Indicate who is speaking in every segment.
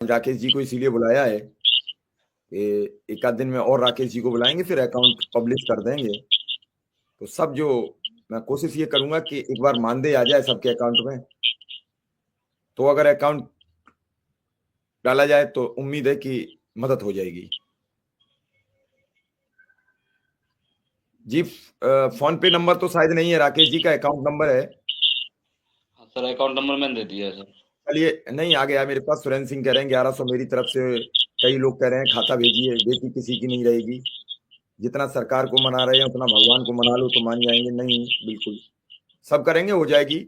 Speaker 1: राकेश जी को इसीलिए बुलाया है कि एक आध दिन में और राकेश जी को बुलाएंगे, फिर अकाउंट पब्लिश कर देंगे। तो सब जो मैं कोशिश ये करूंगा कि एक बार मानदेय आ जाए सबके अकाउंट में, तो अगर अकाउंट डाला जाए तो उम्मीद है कि मदद हो जाएगी। जी, फोन पे नंबर तो शायद नहीं है, राकेश जी का अकाउंट नंबर है।
Speaker 2: हाँ सर, अकाउंट नंबर मैंने दे दिया है सर।
Speaker 1: चलिए, नहीं आ गया मेरे पास। सुरेंद्र सिंह कह रहे हैं 1100 मेरी तरफ से। कई लोग कह रहे हैं खाता भेजिए, बेटी किसी की नहीं रहेगी। जितना सरकार को मना रहे हैं उतना भगवान को मना लो तो मान जाएंगे। नहीं, बिल्कुल सब करेंगे, हो जाएगी।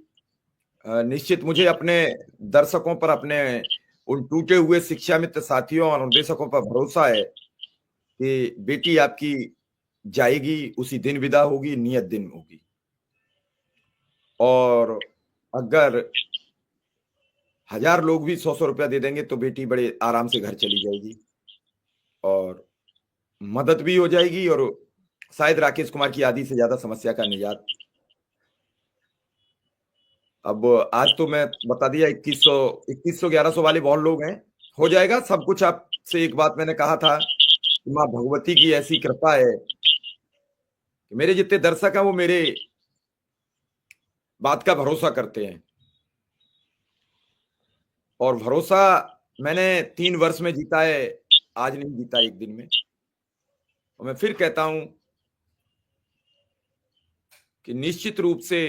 Speaker 1: निश्चित मुझे अपने दर्शकों पर, अपने उन टूटे हुए शिक्षा मित्र साथियों और अनुदेशकों पर भरोसा है कि बेटी आपकी जाएगी, उसी दिन विदा होगी, नियत दिन होगी। और अगर 1000 लोग भी 100-100 रुपया दे देंगे तो बेटी बड़े आराम से घर चली जाएगी और मदद भी हो जाएगी, और शायद राकेश कुमार की आधी से ज्यादा समस्या का निजात। अब आज तो मैं बता दिया, 2100 1100 वाले बहुत लोग हैं। हो जाएगा सब कुछ। आपसे एक बात मैंने कहा था कि माँ भगवती की ऐसी कृपा है कि मेरे जितने दर्शक हैं वो मेरे बात का भरोसा करते हैं। और भरोसा मैंने 3 वर्ष में जीता है, आज नहीं जीता एक दिन में। और मैं फिर कहता हूं कि निश्चित रूप से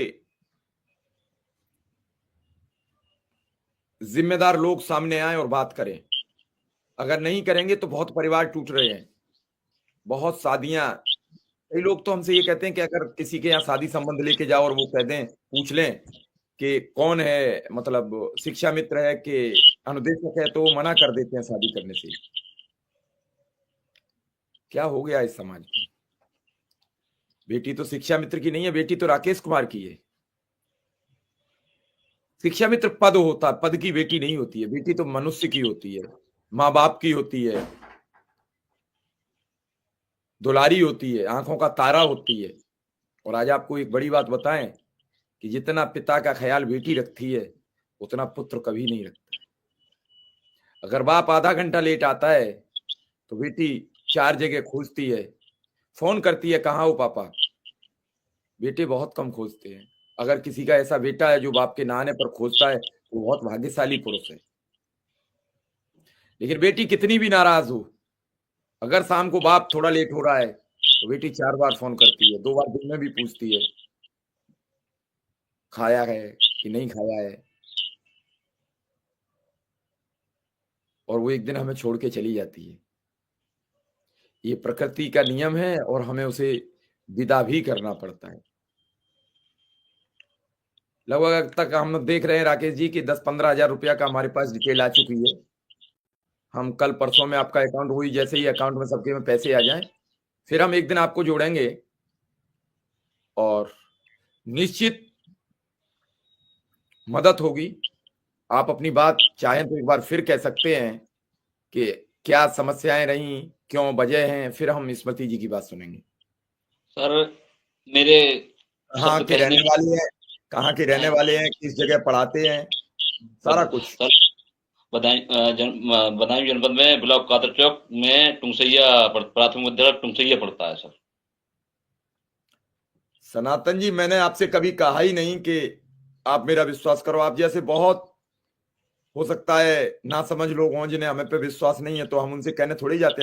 Speaker 1: जिम्मेदार लोग सामने आए और बात करें। अगर नहीं करेंगे तो बहुत परिवार टूट रहे हैं, बहुत शादियां। कई लोग तो हमसे ये कहते हैं कि अगर किसी के यहाँ शादी संबंध लेके जाओ और वो कह दें, पूछ लें कि कौन है, मतलब शिक्षा मित्र है कि अनुदेशक है, तो वो मना कर देते हैं शादी करने से। क्या हो गया इस समाज में? बेटी तो शिक्षा मित्र की नहीं है, बेटी तो राकेश कुमार की है। शिक्षा मित्र पद होता है, पद की बेटी नहीं होती है। बेटी तो मनुष्य की होती है, माँ बाप की होती है, दुलारी होती है, आंखों का तारा होती है। और आज आपको एक बड़ी बात बताएं कि जितना पिता का ख्याल बेटी रखती है उतना पुत्र कभी नहीं रखता। अगर बाप आधा घंटा लेट आता है तो बेटी 4 जगह खोजती है, फोन करती है, कहाँ हो पापा। बेटे बहुत कम खोजते हैं। अगर किसी का ऐसा बेटा है जो बाप के नहाने पर खोजता है तो बहुत भाग्यशाली पुरुष है। लेकिन बेटी कितनी भी नाराज हो, अगर शाम को बाप थोड़ा लेट हो रहा है तो बेटी 4 बार फोन करती है, 2 बार दिन में भी पूछती है खाया है कि नहीं खाया है। और वो एक दिन हमें छोड़ के चली जाती है। ये प्रकृति का नियम है और हमें उसे विदा भी करना पड़ता है। लगभग तक हम देख रहे हैं राकेश जी की 10-15 हजार रुपया का हमारे पास डिटेल आ चुकी है। हम कल परसों में आपका अकाउंट हुई, जैसे ही अकाउंट में सबके में पैसे आ जाएं फिर हम एक दिन आपको जोड़ेंगे और निश्चित मदद होगी। आप अपनी बात चाहें तो एक बार फिर कह सकते हैं कि क्या समस्याएं रही, क्यों वजह हैं, फिर हम स्मृति जी की बात सुनेंगे।
Speaker 2: सर, मेरे
Speaker 1: कहाँ
Speaker 2: शब्द
Speaker 1: के
Speaker 2: कहने
Speaker 1: रहने वाले हैं, कहाँ के रहने वाले हैं, किस जगह पढ़ाते हैं, सारा कुछ।
Speaker 2: सर, बदायूं जनपद में ब्लॉक कादर चौक में टुंगसैया प्राथमिक विद्यालय टुंगसैया पड़ता है सर।
Speaker 1: सनातन जी, मैंने आपसे कभी कहा ही नहीं कि आप मेरा विश्वास करो। आप जैसे बहुत, हो सकता है ना समझ लोग हों जिन्हें हमें पे विश्वास नहीं है, तो हम उनसे कहने थोड़ी जाते हैं